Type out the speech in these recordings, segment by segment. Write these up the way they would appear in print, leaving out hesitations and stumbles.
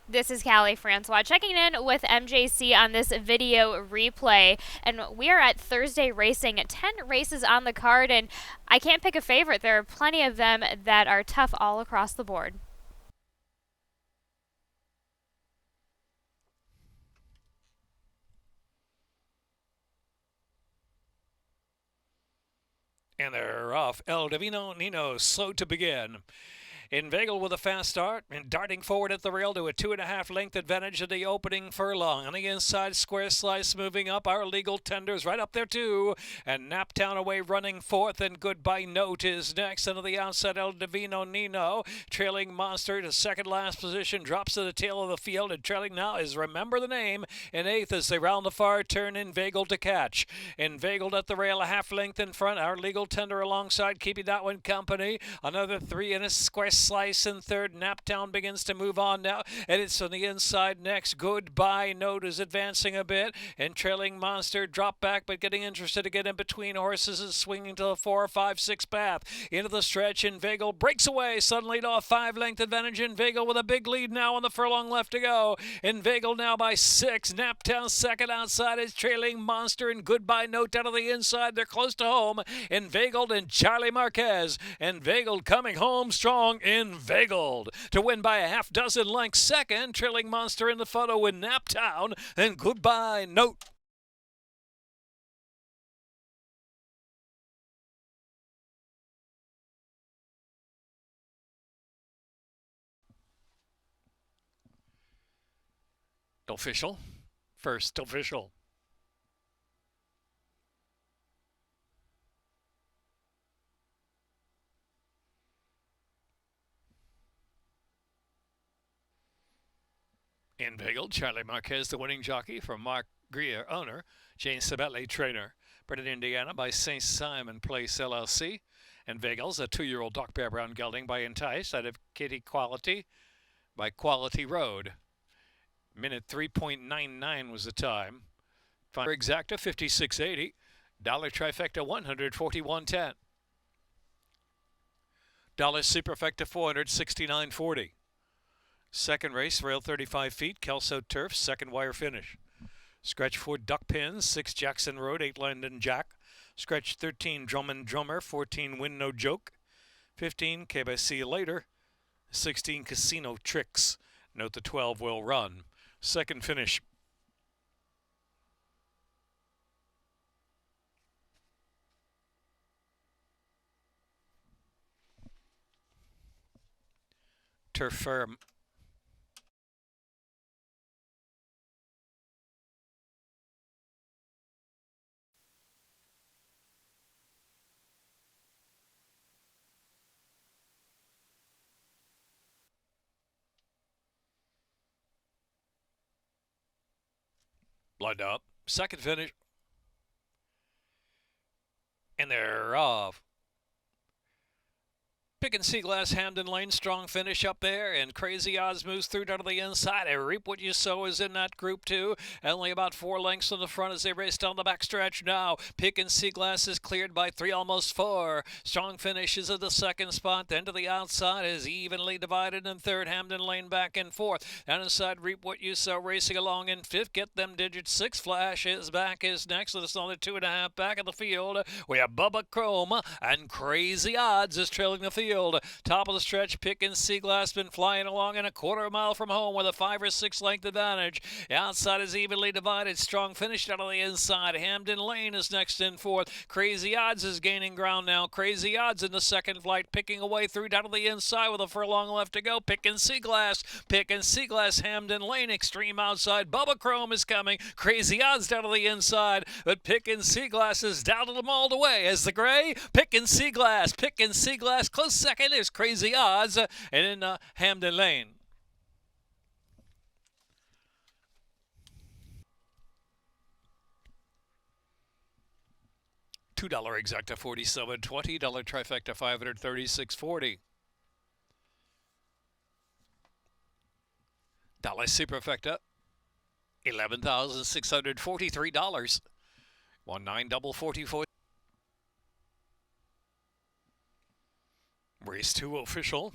This is Callie Francois checking in with MJC on this video replay. And we are at Thursday Racing, 10 races on the card, and I can't pick a favorite. There are plenty of them that are tough all across the board. And they're off. El Divino Nino slow to begin. Inveigle with a fast start and darting forward at the rail to a 2.5 length advantage of the opening furlong. On the inside, Square Slice moving up. Our Legal Tenders right up there too. And Naptown away running fourth. And Goodbye Note is next. And to the outside, El Divino Nino. Trailing Monster to second last position. Drops to the tail of the field. And trailing now is Remember the Name in eighth as they round the far turn. Inveigled to catch. Inveigled at the rail a half length in front. Our Legal Tender alongside keeping that one company. Another three and a Square Slice in third. Naptown begins to move on now, and it's on the inside next. Goodbye Note is advancing a bit, and Trailing Monster drop back, but getting interested to get in between horses is swinging to the 4, 5, 6 path. Into the stretch, Inveigle breaks away, suddenly to a 5-length advantage. Inveigle with a big lead now on the furlong left to go. Inveigle now by 6. Naptown second outside is Trailing Monster, and Goodbye Note down to the inside. They're close to home. Inveigled and Charlie Marquez. Inveigled coming home strong. Inveigled to win by a half dozen lengths. Second, Trailing Monster in the photo with Naptown, and Goodbye Note. Official. First official. Inveigled, Charlie Marquez, the winning jockey from Mark Greer, owner, Jane Sabetle, trainer. Bred in Indiana by St. Simon Place LLC. Inveigles, a 2-year-old Doc Bear Brown gelding by Entice out of Kitty Quality by Quality Road. Minute 3.99 was the time. Exacta 56.80. Dollar trifecta 141.10. Dollar superfecta 469.40. Second race, rail 35 feet, Kelso Turf, second wire finish. Scratch 4 Duck Pins, 6 Jackson Road, 8 London Jack. Scratch 13 Drummond Drummer, 14 Win No Joke. 15 K See You Later. 16 Casino Tricks. Note the 12 will run. Second finish. Turf Firm. Lined up. Second finish. And they're off. Pick and see Glass Hamden Lane, strong finish up there, and Crazy Odds moves through down to the inside. And Reap What You Sow is in that group too. Only about 4 lengths on the front as they race down the backstretch now. Pick and see Glass is cleared by 3, almost 4. Strong finishes at the second spot. Then to the outside is evenly divided in third. Hamden Lane back and forth. Down inside, Reap What You Sow racing along in fifth. Get them digits. 6 Flash is back is next with us on the 2.5 back of the field. We have Bubba Chrome and Crazy Odds is trailing the field. Top of the stretch, Pick and See Glass been flying along in a quarter mile from home with a 5 or 6 length advantage. The outside is evenly divided. Strong finish out of the inside. Hamden Lane is next in fourth. Crazy Odds is gaining ground now. Crazy Odds in the second flight, picking away through down to the inside with a furlong left to go. Pick and See Glass. Pick and See Glass. Hamden Lane extreme outside. Bubba Chrome is coming. Crazy Odds down to the inside, but Pick and See Glass is down to them all the way as the gray. Pick and See Glass. Pick and See Glass close second is Crazy Odds, and in Hamden Lane. $2 exacta 47.20. $1 trifecta 536.40. Dollar superfecta $11,643. 19,44. Race 2 official.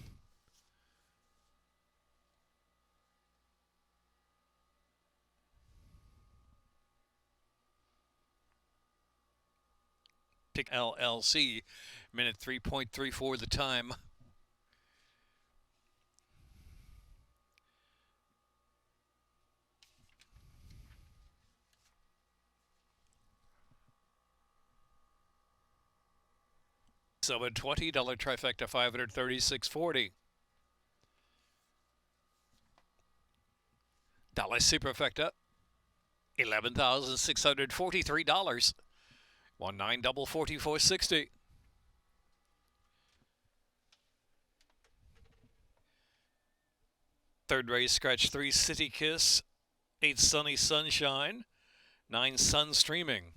LLC. Minute 3.34 the time. So a $20 trifecta, $536.40. Dollar superfecta, $11,643. 19 double 44.60. Third race scratch 3 City Kiss, 8 Sunny Sunshine, 9 Sun Streaming.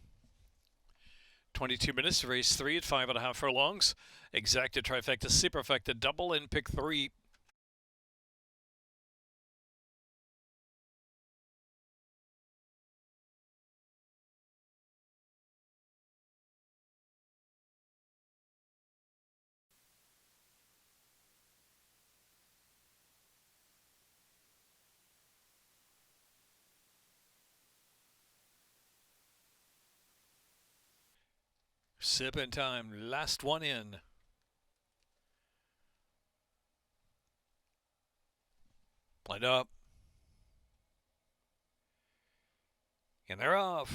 22 minutes, race 3 at 5.5 furlongs. Exacta trifecta superfecta double in pick 3. Sipping time, last one in. Lined up. And they're off.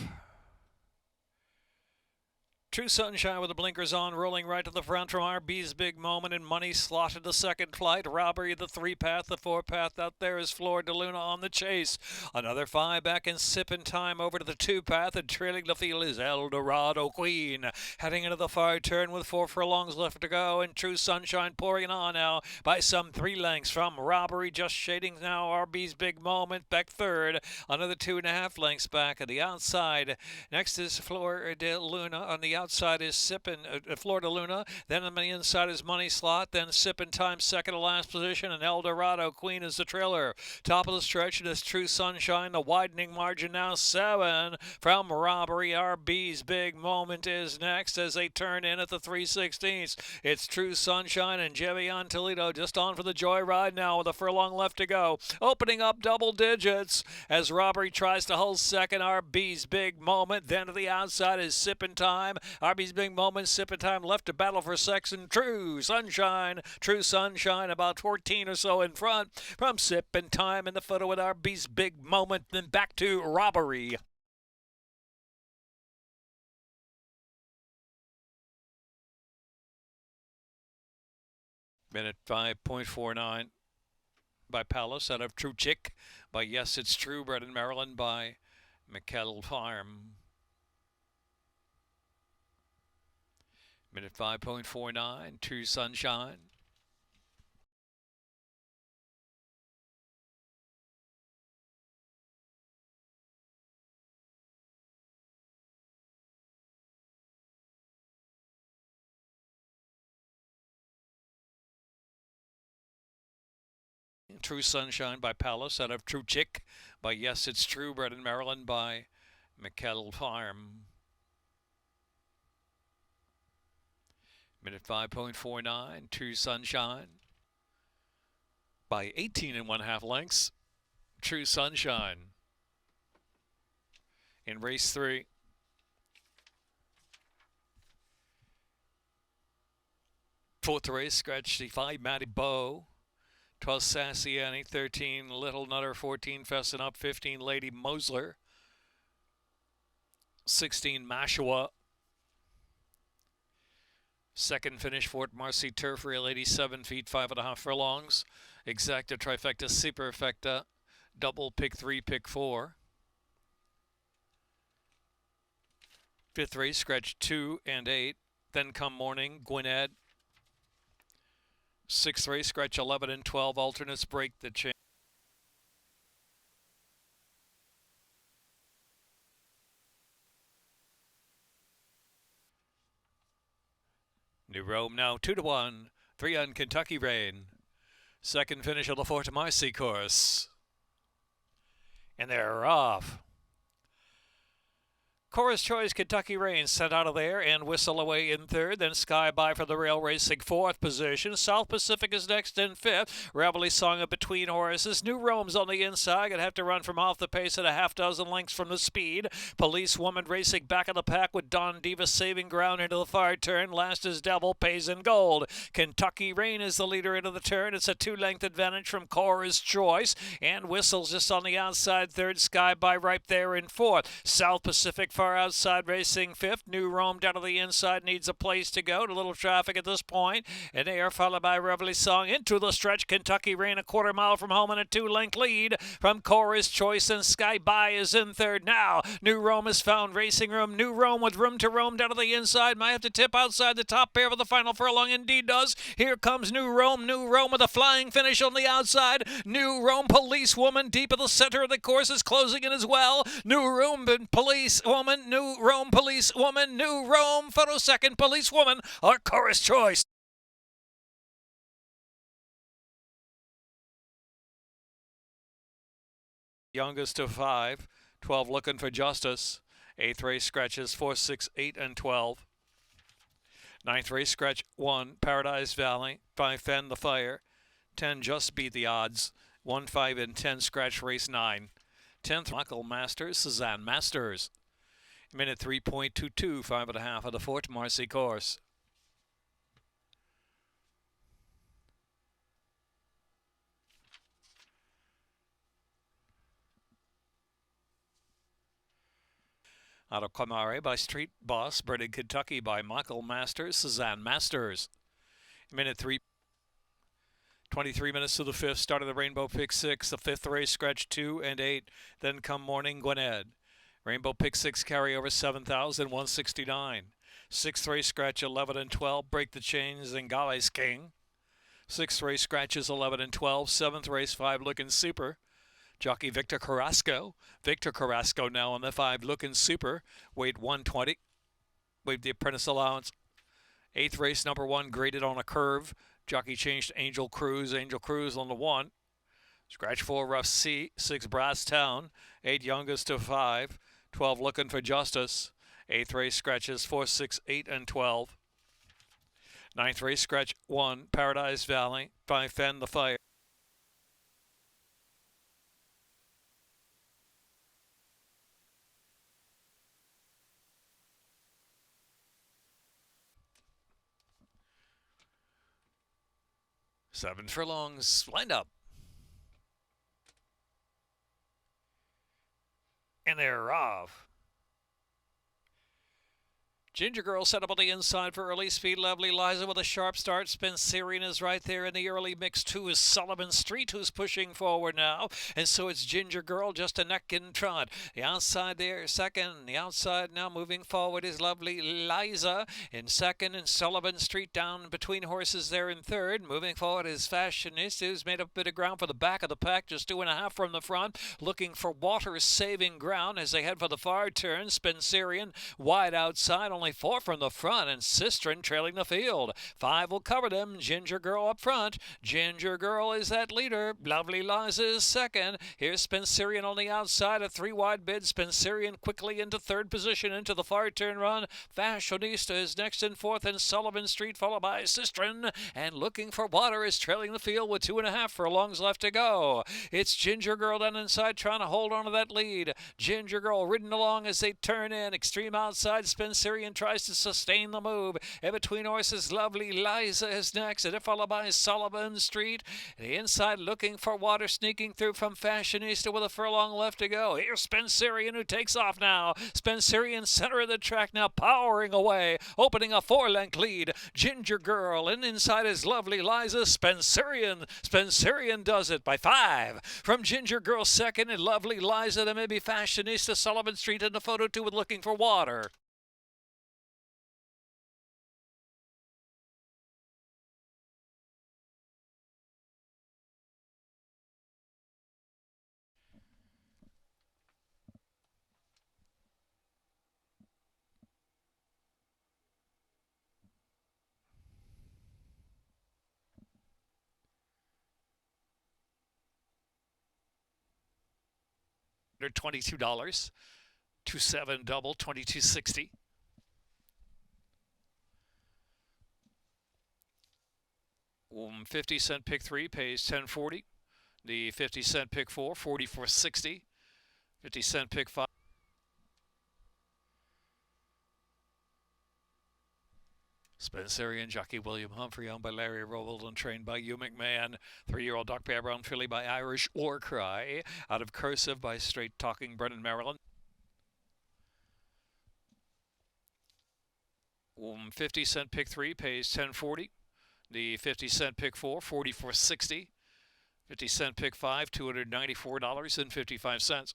True Sunshine with the blinkers on, rolling right to the front from RB's Big Moment, and Money slotted the second flight. Robbery, the 3-path, the 4-path. Out there is Flor de Luna on the chase. Another 5 back in Sippin' Time over to the 2-path, and trailing the field is El Dorado Queen. Heading into the far turn with 4 furlongs left to go, and True Sunshine pouring on now by some 3 lengths from Robbery, just shading now RB's Big Moment back third. Another 2.5 lengths back at the outside. Next is Flor de Luna on the outside is Sippin' Flor de Luna. Then on the inside is Money Slot. Then Sippin' Time second to last position. And El Dorado Queen is the trailer. Top of the stretch it is True Sunshine. The widening margin now 7 from Robbery. RB's Big Moment is next as they turn in at the 3/16. It's True Sunshine and Jevion Toledo just on for the joyride now with a furlong left to go. Opening up double digits as Robbery tries to hold second. RB's Big Moment. Then to the outside is Sippin' Time. RB's Big Moment, Sippin' Time left to battle for second. True Sunshine about 14 or so in front from Sippin' Time in the photo with RB's Big Moment. Then back to Robbery. Minute 5.49 by Palace out of True Chick, by Yes It's True, bred in Maryland by McKell Farm. Minute 5.49, True Sunshine. True Sunshine by Palace out of True Chick, by Yes It's True, bred in Maryland by McKell Farm. Minute 5.49, True Sunshine. By 18.5 lengths, True Sunshine. In race 3. Fourth race, scratch the 5 Matty Bow. 12 Sassy Annie, 13 Little Nutter, 14 Fessin Up, 15 Lady Mosler, 16 Mashua. Second finish, Fort Marcy Turf Rail, 87 feet, 5.5 furlongs. Exacta trifecta, superfecta, double pick 3, pick 4. Fifth race, scratch 2 and 8. Then come Morning, Gwinnett. Sixth race, scratch 11 and 12. Alternates break the chain. New Rome now 2-1. 3 on Kentucky Rain. Second finish of the Fort Marcy course. And they're off. Chorus Choice, Kentucky Rain sent out of there and Whistle away in third. Then Sky By for the Rail Racing fourth position. South Pacific is next in fifth. Reveille Song up between horses. New Rome's on the inside. Gonna have to run from off the pace at a half dozen lengths from the speed. Police Woman racing back of the pack with Don Diva saving ground into the far turn. Last is Devil Pays in Gold. Kentucky Rain is the leader into the turn. It's a 2-length advantage from Chorus Choice. And Whistle's just on the outside third. Sky By right there in fourth. South Pacific far outside racing fifth. New Rome down to the inside needs a place to go. A little traffic at this point. And they are followed by Reveille Song into the stretch. Kentucky Rain a quarter mile from home in a 2-length lead from Chorus Choice, and Sky By is in third now. New Rome has found racing room. New Rome with room to roam down to the inside. Might have to tip outside the top pair for the final furlong. Indeed does. Here comes New Rome. New Rome with a flying finish on the outside. New Rome Police Woman deep in the center of the course is closing in as well. New Rome Police Woman. New Rome Police Woman. New Rome photo second. Police Woman or Chorus Choice. Youngest of 5. 12 Looking for Justice. 8th race scratches 4, 6, 8, and 12. 9th race scratch 1, Paradise Valley. 5, Fend the Fire. 10, Just Beat the Odds. 1, 5, and 10 scratch race 9. 10th, Michael Masters, Suzanne Masters. Minute 3.22, 5.5 of the Fort Marcy course. Out of Camare by Street Boss, bred in Kentucky by Michael Masters, Suzanne Masters. Minute 3. 23 minutes to the 5th. Start of the Rainbow Pick 6. The 5th race scratch 2 and 8. Then come Morning Gwinnett. Rainbow Pick 6 carry over 7,169. 6th race scratch 11 and 12. Break the Chains and Galley's King. 6th race scratches 11 and 12. 7th race 5 Looking Super. Jockey Victor Carrasco. Victor Carrasco now on the 5 Looking Super. Weight 120. Waived the apprentice allowance. 8th race number 1 graded on a curve. Jockey changed Angel Cruz. Angel Cruz on the 1. Scratch 4 Rough C. 6 Brass Town. 8 Youngest of 5. 12 Looking for Justice. 8th race scratches 4, 6, 8, and 12. 9th race scratch 1 Paradise Valley. 5 Fend the Fire. Seven furlongs lined up. And they're off. Ginger Girl set up on the inside for early speed. Lovely Liza with a sharp start. Spencerian is right there in the early mix. 2 is Sullivan Street, who's pushing forward now. And so it's Ginger Girl just a neck and trot. The outside there, second. The outside now moving forward is Lovely Liza in second. And Sullivan Street down between horses there in third. Moving forward is Fashionista, who's made up a bit of ground for the back of the pack. Just 2.5 from the front. Looking for water saving ground as they head for the far turn. Spencerian wide outside. Only 4 from the front, and Sistren trailing the field. 5 will cover them. Ginger Girl up front. Ginger Girl is that leader. Lovely Liza is second. Here's Spencerian on the outside. A 3 wide bid. Spencerian quickly into third position into the far turn run. Fashionista is next in fourth, and Sullivan Street followed by Sistren. And Looking for Water is trailing the field with 2.5 furlongs left to go. It's Ginger Girl down inside trying to hold on to that lead. Ginger Girl ridden along as they turn in. Extreme outside. Spencerian tries to sustain the move. In between horses, Lovely Liza is next, and followed by Sullivan Street. The inside Looking for Water sneaking through from Fashionista with a furlong left to go. Here's Spencerian who takes off now. Spencerian center of the track now powering away, opening a 4-length lead. Ginger Girl, and inside is Lovely Liza. Spencerian does it by 5. From Ginger Girl second and Lovely Liza, then maybe Fashionista, Sullivan Street in the photo 2 with Looking for Water. $22. 2-7 double, 2260. Um, 50-cent pick 3 pays 1040. The 50-cent pick 4, 4460. 50-cent pick 5. Spencerian jockey William Humphrey, owned by Larry Rowold and trained by Hugh McMahon. 3-year-old Doc Bear Brown filly by Irish War Cry. Out of Cursive by Straight Talking Brennan, Maryland. 50-cent pick 3 pays 1040. The 50-cent pick 4, 4460. 50-cent pick 5, $294.55.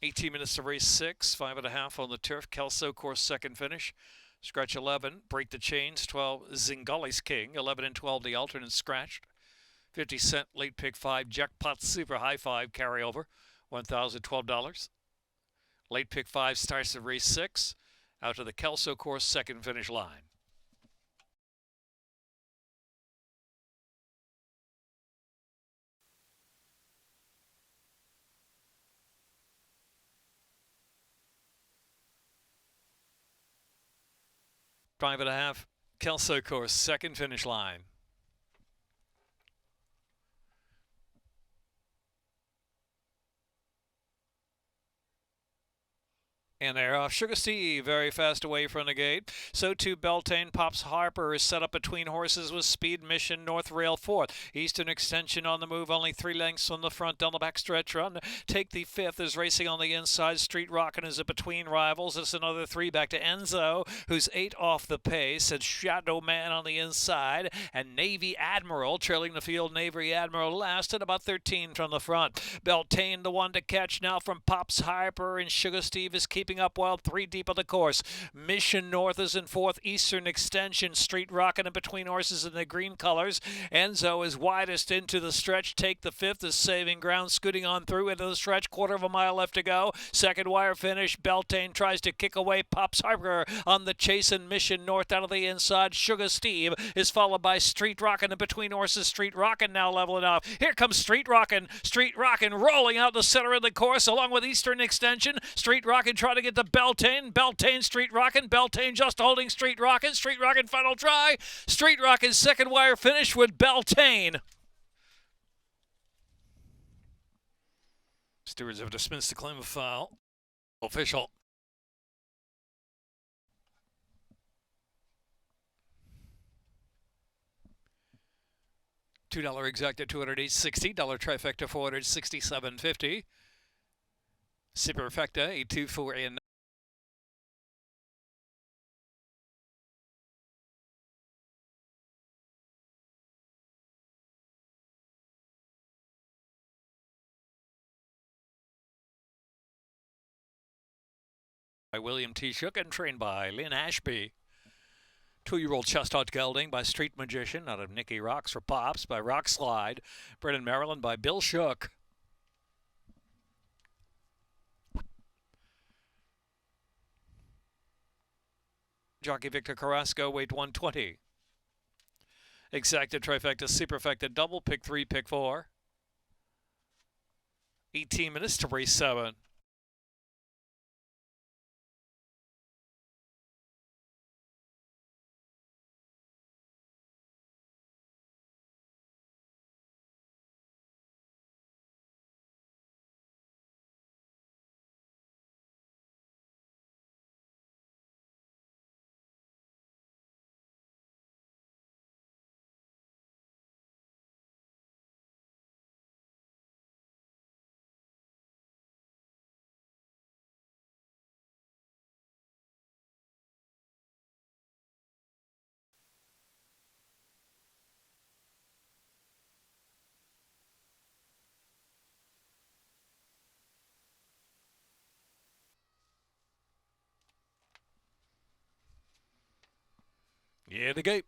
18 minutes to race 6, 5.5 on the turf. Kelso course second finish. Scratch 11, Break the Chains, 12, Zingali's King, 11 and 12 the alternate scratched. 50-cent late pick 5, Jackpot Super High 5 carryover, $1,012. Late pick 5 starts the race 6, out to the Kelso course second finish line. Five and a half, Kelso course second finish line. And they're off. Sugar Steve very fast away from the gate. So too Beltane. Pops Harper is set up between horses with Speed Mission. North Rail fourth. Eastern Extension on the move. Only 3 lengths on the front down the backstretch run. Take the fifth is racing on the inside. Street Rockin' is a between rivals. It's another 3 back to Enzo, who's 8 off the pace. It's Shadow Man on the inside. And Navy Admiral trailing the field. Navy Admiral last at about 13 from the front. Beltane the one to catch now from Pops Harper. And Sugar Steve is keeping up well 3 deep of the course. Mission North is in fourth. Eastern Extension, Street Rockin' in between horses in the green colors. Enzo is widest into the stretch. Take the fifth is saving ground, scooting on through into the stretch. Quarter of a mile left to go. Second wire finish. Beltane tries to kick away. Pops Harper on the chase, and Mission North out of the inside. Sugar Steve is followed by Street Rockin' in between horses. Street Rockin' now leveling off. Here comes Street Rockin'. Street Rockin' rolling out the center of the course along with Eastern Extension. Street Rockin' trying to get to Beltane. Beltane, Street Rockin'. Beltane just holding Street Rockin'. Street Rockin' final try. Street Rockin' second wire finish with Beltane. Stewards have dismissed the claim of foul. Official. $2 exacta, $208.60. Trifecta, $467.50. Superfecta, 824 and by William T. Shook and trained by Lynn Ashby. 2-year-old Chestnut Gelding by Street Magician out of Nicky Rocks for Pops by Rock Slide. Brennan, Maryland by Bill Shook. Jockey Victor Carrasco, weight 120. Exacta, trifecta, superfecta, double, pick 3, pick 4. 18 minutes to race 7. Yeah, the gate.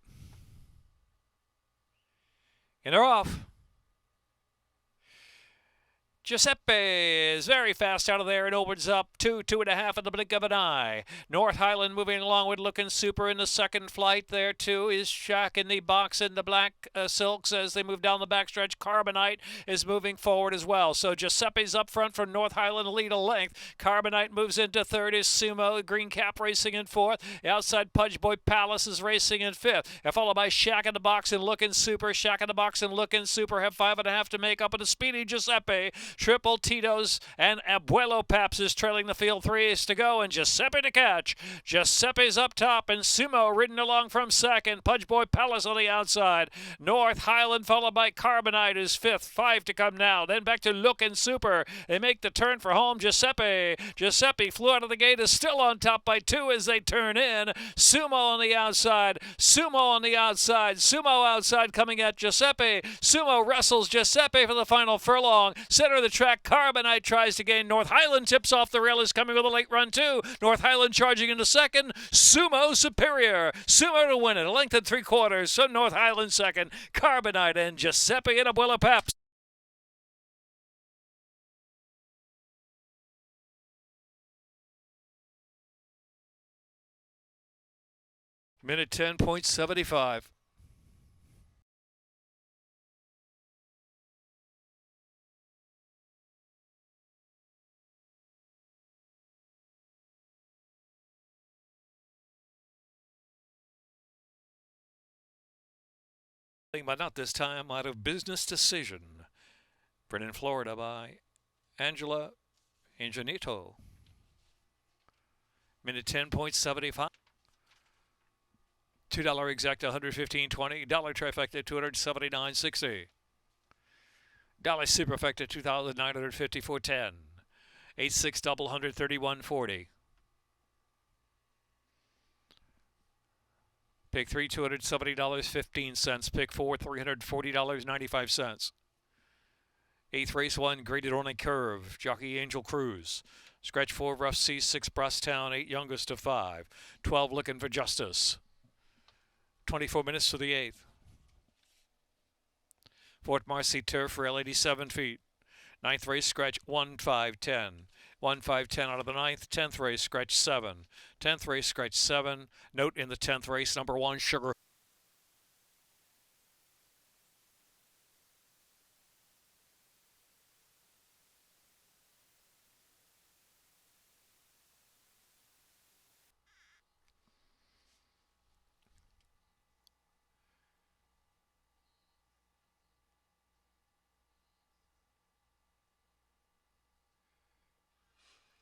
And they're off. Giuseppe is very fast out of there and opens up 2.5 in the blink of an eye. North Highland moving along with Looking Super in the second flight. There too is Shack in the box in the black silks as they move down the backstretch. Carbonite is moving forward as well. So Giuseppe's up front from North Highland, lead a length. Carbonite moves into third is Sumo. Green Cap racing in fourth. The outside Pudge Boy Palace is racing in fifth. Followed by Shack in the box and Looking Super. Shack in the box and Looking Super have 5.5 to make up in the speedy Giuseppe. Triple Tito's and Abuelo Paps is trailing the field. 3 is to go and Giuseppe to catch. Giuseppe's up top and Sumo ridden along from second. Pudge Boy Palace on the outside. North Highland followed by Carbonite is fifth. 5 to come now. Then back to Looking Super. They make the turn for home. Giuseppe flew out of the gate, is still on top by 2 as they turn in. Sumo on the outside. Sumo on the outside. Sumo outside coming at Giuseppe. Sumo wrestles Giuseppe for the final furlong. Center of the track, Carbonite tries to gain. North Highland tips off the rail, is coming with a late run too. North Highland charging into second. Sumo superior. Sumo to win it. A length and 3/4. So North Highland second. Carbonite and Giuseppe and Abuela Paps. Minute 10.75. But not this time, out of Business Decision. Written in Florida by Angela Ingenito. Minute 10.75. $2 exact, $115.20. Dollar trifecta, $279.60. Dollar superfecta, $2,954.10. 8-6 double, $131.40. Pick 3, $270.15. Pick 4, $340.95. 8th race 1, graded on a curve. Jockey Angel Cruz. Scratch 4, Rough C, 6, Brusstown, 8, youngest of 5. 12, Looking for Justice. 24 minutes to the 8th. Fort Marcy Turf Rail, 87 feet. 9th race, scratch 1, 5, 10. 1, 5, 10 out of the 9th. 10th race, scratch 7. 10th race, scratch 7. Note in the 10th race, number 1, Sugar.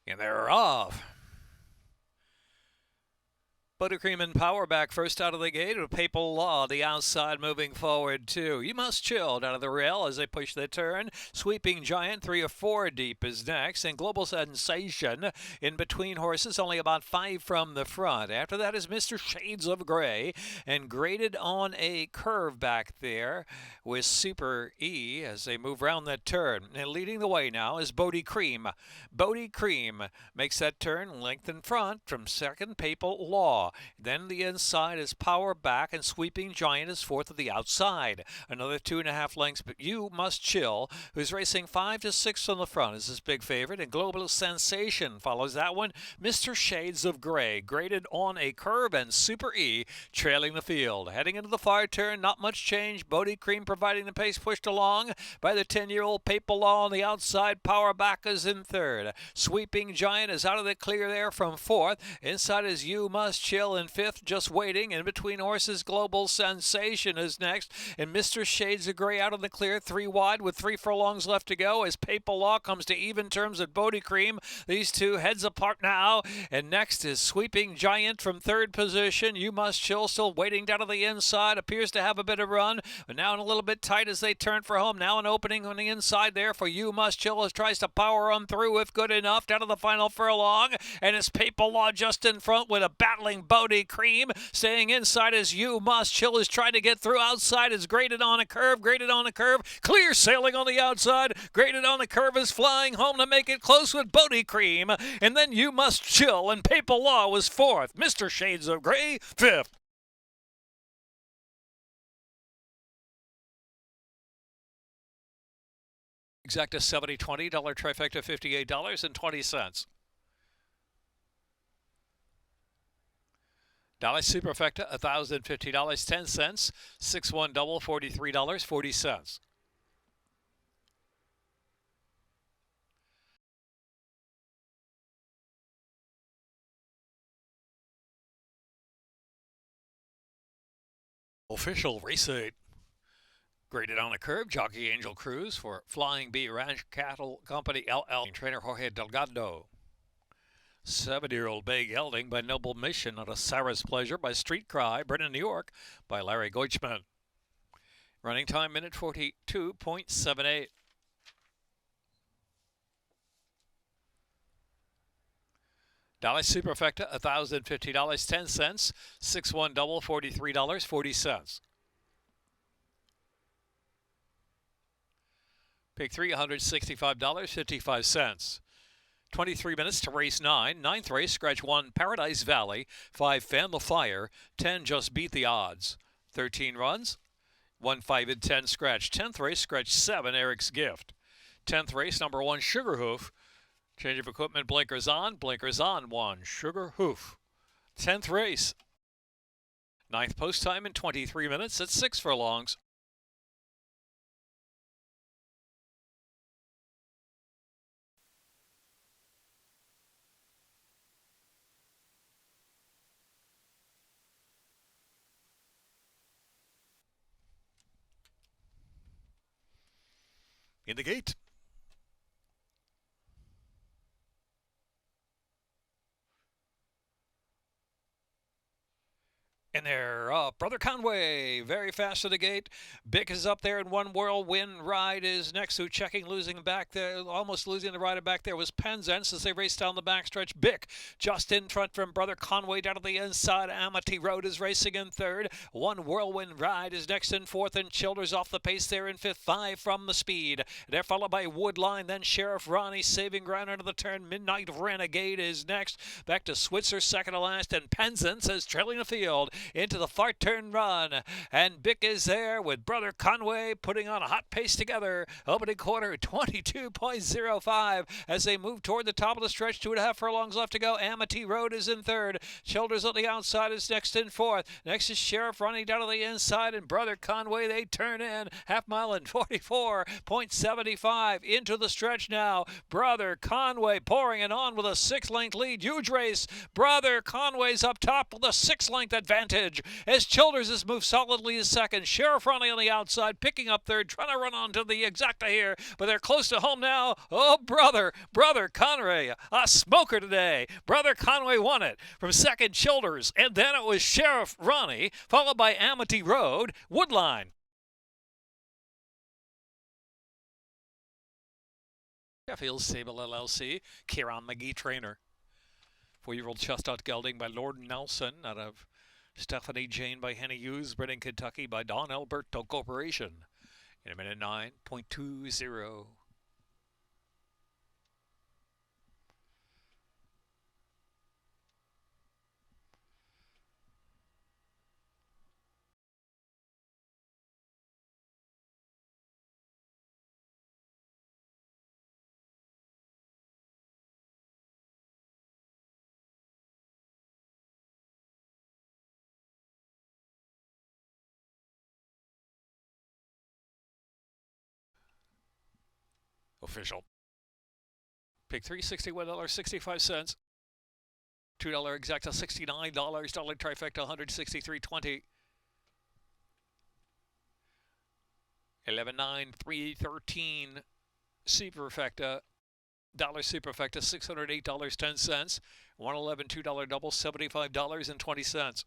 And they're off. Buttercream and Power back first out of the gate with Papal Law, the outside moving forward too. You Must Chill out of the rail as they push the turn. Sweeping Giant 3 or 4 deep is next. And Global Sensation in between horses, only about 5 from the front. After that is Mr. Shades of Gray and graded on a curve back there with Super E as they move around that turn. And leading the way now is Bodie Cream. Bodie Cream makes that turn length in front from second, Papal Law. Then the inside is Power back and Sweeping Giant is fourth at the outside. Another 2.5 lengths, but You Must Chill, who's racing 5 to 6 on the front, is his big favorite. And Global Sensation follows that one. Mr. Shades of Gray, graded on a curve, and Super E trailing the field. Heading into the far turn, not much change. Bodie Cream providing the pace, pushed along by the 10-year-old Papal Law on the outside. Power back is in third. Sweeping Giant is out of the clear there from fourth. Inside is You Must Chill in fifth, just waiting. In between horses, Global Sensation is next. And Mr. Shades of Gray out in the clear, 3 wide with 3 furlongs left to go as Papal Law comes to even terms at Bodie Cream. These two heads apart now. And next is Sweeping Giant from third position. You Must Chill still waiting down to the inside. Appears to have a bit of run, but now in a little bit tight as they turn for home. Now an opening on the inside there for You Must Chill as tries to power on through if good enough down to the final furlong. And it's Papal Law just in front with a battling Bodie Cream. Staying inside as You Must Chill is trying to get through. Outside is graded on a curve. Clear sailing on the outside. Graded on a curve is flying home to make it close with Bodie Cream. And then You Must Chill and Papal Law was fourth. Mr. Shades of Gray, fifth. exacta $70.20. Dollar trifecta $58.20. Dollar superfecta $1,050.10. 6-1 double $43.40. Official race 8. Graded on a curve, jockey Angel Cruz for Flying Bee Ranch Cattle Company LL. Trainer Jorge Delgado. 7-year-old Bay Gelding by Noble Mission on a Sarah's Pleasure by Street Cry. Brennan, New York by Larry Goichman. Running time, minute 42.78. Dollar Superfecta, $1,050.10. 6-1 double, $43.40. Pick 3, $165.55. 23 minutes to race 9. Ninth race, scratch 1, Paradise Valley. 5, Fan the Fire. 10, Just Beat the Odds. 13 runs. 1, 5, and 10 scratch. 10th race, scratch 7, Eric's Gift. 10th race, number 1, Sugar Hoof. Change of equipment, blinkers on, 1, Sugar Hoof. 10th race. 9th post time in 23 minutes at 6 furlongs. In the gate. And they're up. Brother Conway, very fast to the gate. Bick is up there, and One Whirlwind Ride is next to checking, losing back there, almost losing the rider back there was Penzance as they race down the backstretch. Bick just in front from Brother Conway down to the inside. Amity Road is racing in third. One Whirlwind Ride is next in fourth, and Childers off the pace there in fifth. 5 from the speed. They're followed by Woodline, then Sheriff Ronnie saving ground under the turn. Midnight Renegade is next. Back to Switzer second to last, and Penzance is trailing the field into the far turn run, and Bick is there with Brother Conway putting on a hot pace together. Opening quarter 22.05 as they move toward the top of the stretch. 2.5 furlongs left to go. Amity Road is in third. Childers on the outside is next in fourth. Next is Sheriff running down to the inside, and Brother Conway, they turn in half mile in 44.75 into the stretch now. Brother Conway pouring it on with a 6-length lead. Huge race. Brother Conway's up top with a 6-length advantage as Childers has moved solidly to second. Sheriff Ronnie on the outside, picking up third, trying to run on to the exacta here, but they're close to home now. Oh, Brother Conway, a smoker today. Brother Conway won it from second, Childers, and then it was Sheriff Ronnie, followed by Amity Road, Woodline. Sheffield Stable LLC, Kieran McGee trainer. 4-year-old Chestnut Gelding by Lord Nelson out of Stephanie Jane by Henny Hughes, bred in Kentucky by Don Alberto Corporation. In a minute 9.20. Official. Pick 3, $61.65. $2 exacta, $69. Dollar trifecta, $163.20. 11.9, 313. Superfecta. Dollar Superfecta, $608.10. 111, $2 double, $75.20.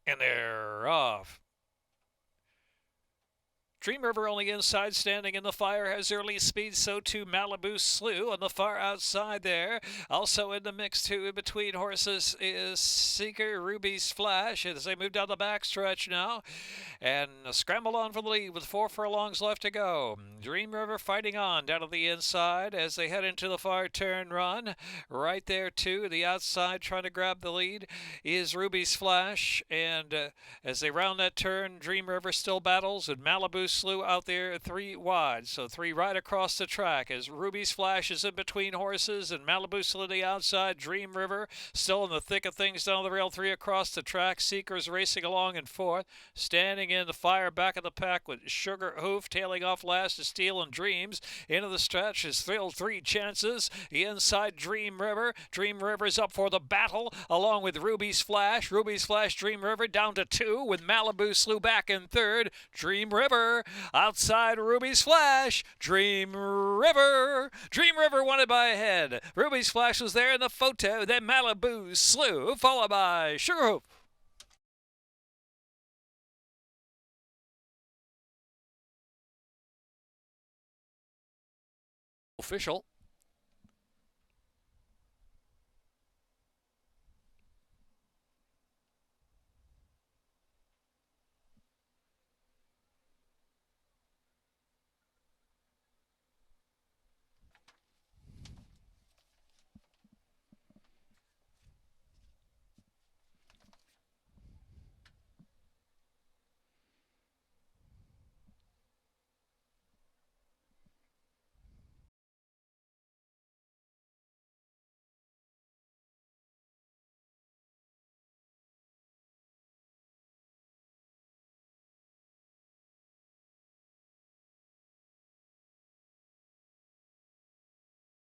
And they're off. Dream River on the inside, standing in the fire, has early speed. So too Malibu Slew on the far outside there. Also in the mix too, between horses, is Seeker Ruby's Flash as they move down the backstretch now. And scramble on for the lead with 4 furlongs left to go. Dream River fighting on down to the inside as they head into the far turn run. Right there too, the outside trying to grab the lead is Ruby's Flash. And as they round that turn, Dream River still battles, and Malibu Slew out there 3 wide. So 3 right across the track as Ruby's Flash is in between horses and Malibu Slew the outside. Dream River still in the thick of things down the rail, 3 across the track. Seekers racing along in 4th. Standing in the fire back of the pack with Sugar Hoof tailing off last to Steel and Dreams. Into the stretch is Thrill 3 Chances. The inside Dream River. Dream River's up for the battle along with Ruby's Flash. Ruby's Flash, Dream River down to 2 with Malibu Slew back in 3rd. Dream River outside Ruby's Flash. Dream River. Dream River won it by a head. Ruby's Flash was there in the photo. Then Malibu Slew followed by Sugar Hoof. Official.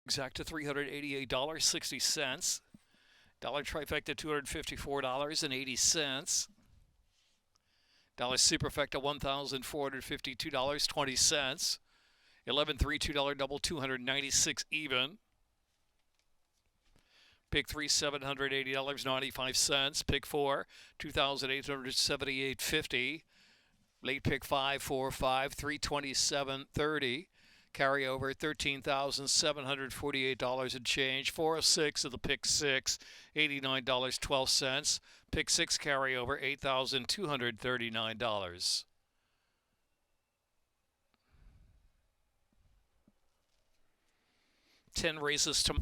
Exact to $388.60. Dollar trifecta $254.80. Dollar superfecta $1,452.20. 11-3 $2 double $296 even. Pick 3 $780.95. Pick 4 $2,878.50. Late pick 5 4 5 $327.30. Carryover $13,748 and change. 4 of 6 of the pick 6, $89.12. Pick 6 carryover $8,239. Ten races to.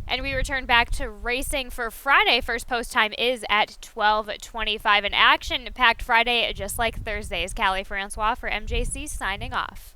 And we return back to racing for Friday. First post time is at 12:25. An action-packed Friday, just like Thursdays. Callie Francois for MJC signing off.